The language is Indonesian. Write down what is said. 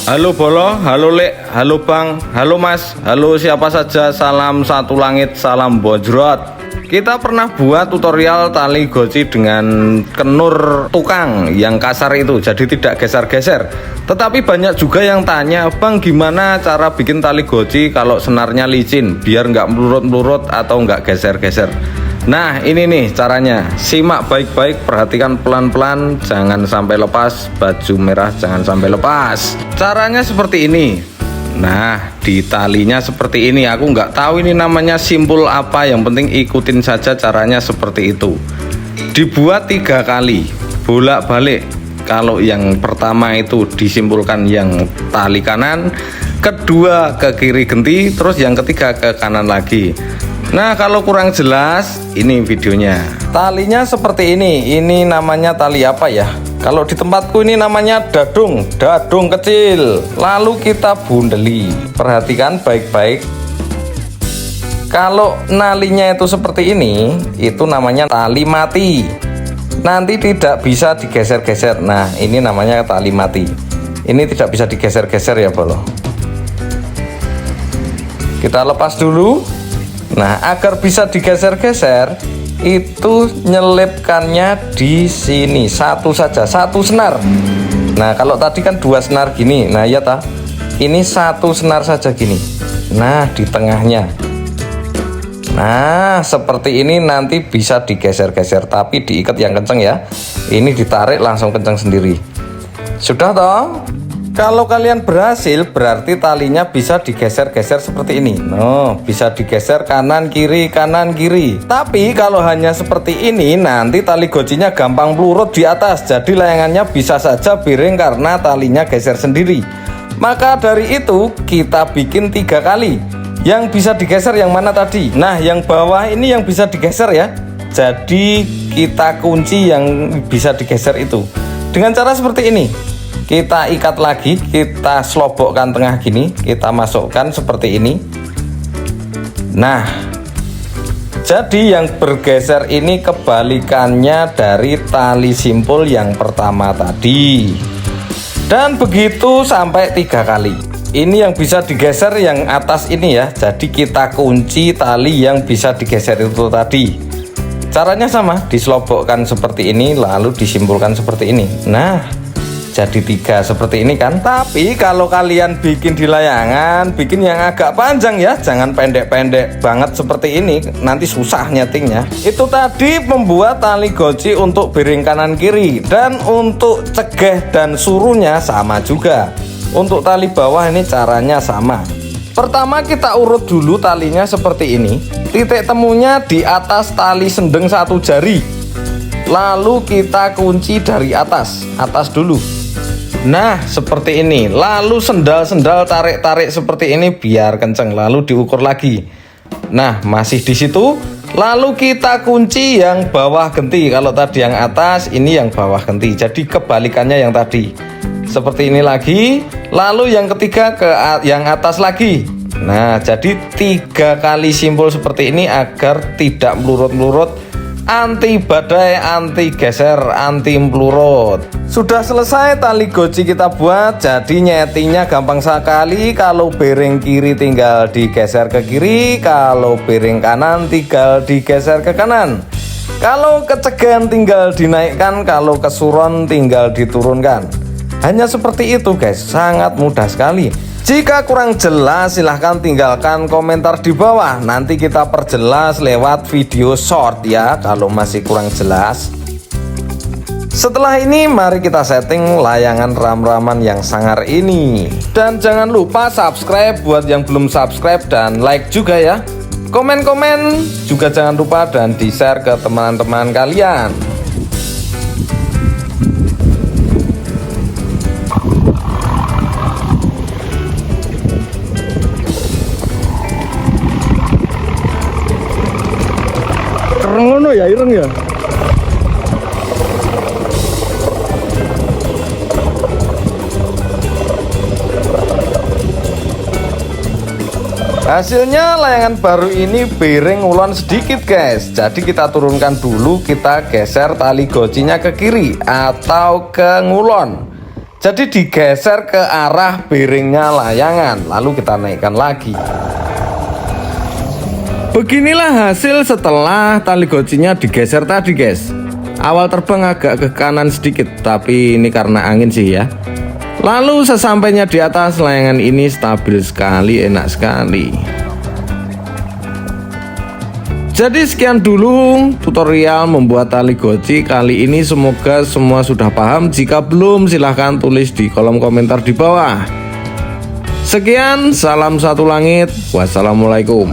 Halo Bolo, halo Lek, halo Bang, halo Mas, halo siapa saja, salam satu langit, salam bojrot. Kita pernah buat tutorial tali goci dengan kenur tukang yang kasar itu, jadi tidak geser-geser. Tetapi banyak juga yang tanya, Bang gimana cara bikin tali goci kalau senarnya licin, biar nggak melurut-melurut atau nggak geser-geser. Nah ini nih caranya, simak baik-baik, perhatikan pelan-pelan, jangan sampai lepas, baju merah jangan sampai lepas. Caranya seperti ini. Nah di talinya seperti ini, aku nggak tahu ini namanya simpul apa, yang penting ikutin saja caranya seperti itu. Dibuat 3 kali, bolak-balik. Kalau yang pertama itu disimpulkan yang tali kanan, kedua ke kiri genti, terus yang ketiga ke kanan lagi. Nah kalau kurang jelas ini videonya. Talinya seperti ini namanya tali apa ya? Kalau di tempatku ini namanya dadung kecil. Lalu kita bundeli. Perhatikan baik-baik. Kalau nalinya itu seperti ini, itu namanya tali mati. Nanti tidak bisa digeser-geser. Nah ini namanya tali mati. Ini tidak bisa digeser-geser ya Bolo. Kita lepas dulu. Nah, agar bisa digeser-geser, itu nyelipkannya di sini satu saja, satu senar. Nah, kalau tadi kan 2 senar gini. Nah, ya ta. Ini 1 senar saja gini. Nah, di tengahnya. Nah, seperti ini nanti bisa digeser-geser, tapi diikat yang kenceng ya. Ini ditarik langsung kenceng sendiri. Sudah toh? Kalau kalian berhasil, berarti talinya bisa digeser-geser seperti ini. Nah, bisa digeser kanan kiri. Tapi kalau hanya seperti ini, nanti tali gocinya gampang pelurut di atas. Jadi layangannya bisa saja miring karena talinya geser sendiri. Maka dari itu kita bikin 3 kali. Yang bisa digeser yang mana tadi? Nah, yang bawah ini yang bisa digeser ya. Jadi kita kunci yang bisa digeser itu dengan cara seperti ini. Kita ikat lagi, kita selobokkan tengah gini, kita masukkan seperti ini. Nah, jadi yang bergeser ini kebalikannya dari tali simpul yang pertama tadi. Dan begitu sampai 3 kali. Ini yang bisa digeser yang atas ini ya. Jadi kita kunci tali yang bisa digeser itu tadi. Caranya sama, diselobokkan seperti ini, lalu disimpulkan seperti ini. Nah, jadi 3 seperti ini kan. Tapi kalau kalian bikin di layangan, bikin yang agak panjang ya, jangan pendek-pendek banget seperti ini, nanti susah nyetingnya. Itu tadi membuat tali goci untuk piring kanan kiri, dan untuk cegeh dan suruhnya sama juga. Untuk tali bawah ini caranya sama. Pertama kita urut dulu talinya seperti ini. Titik temunya di atas tali sendeng 1 jari. Lalu kita kunci dari atas dulu. Nah seperti ini. Lalu sendal-sendal tarik-tarik seperti ini biar kenceng. Lalu diukur lagi. Nah masih di situ. Lalu kita kunci yang bawah genti. Kalau tadi yang atas, ini yang bawah genti. Jadi kebalikannya yang tadi. Seperti ini lagi. Lalu yang ketiga ke yang atas lagi. Nah jadi 3 kali simpul seperti ini agar tidak melurut-melurut, anti badai, anti geser, anti pelurut. Sudah selesai tali goci kita buat. Jadi nyetingnya gampang sekali. Kalau piring kiri tinggal digeser ke kiri, kalau piring kanan tinggal digeser ke kanan. Kalau kecegan tinggal dinaikkan, kalau kesuron tinggal diturunkan. Hanya seperti itu guys, sangat mudah sekali. Jika kurang jelas silahkan tinggalkan komentar di bawah. Nanti kita perjelas lewat video short ya kalau masih kurang jelas. Setelah ini mari kita setting layangan ram-raman yang sangar ini. Dan jangan lupa subscribe buat yang belum subscribe, dan like juga ya. Komen-komen juga jangan lupa, dan di share ke teman-teman kalian. Ngono ya ireng ya. Hasilnya layangan baru ini piring ngulon sedikit guys. Jadi kita turunkan dulu, kita geser tali gocinya ke kiri atau ke ngulon. Jadi digeser ke arah bearingnya layangan, lalu kita naikkan lagi. Beginilah hasil setelah tali gocinya digeser tadi guys. Awal terbang agak ke kanan sedikit, tapi ini karena angin sih ya. Lalu sesampainya di atas, layangan ini stabil sekali, enak sekali. Jadi sekian dulu tutorial membuat tali goci kali ini, semoga semua sudah paham. Jika belum, silahkan tulis di kolom komentar di bawah. Sekian, salam satu langit, wassalamualaikum.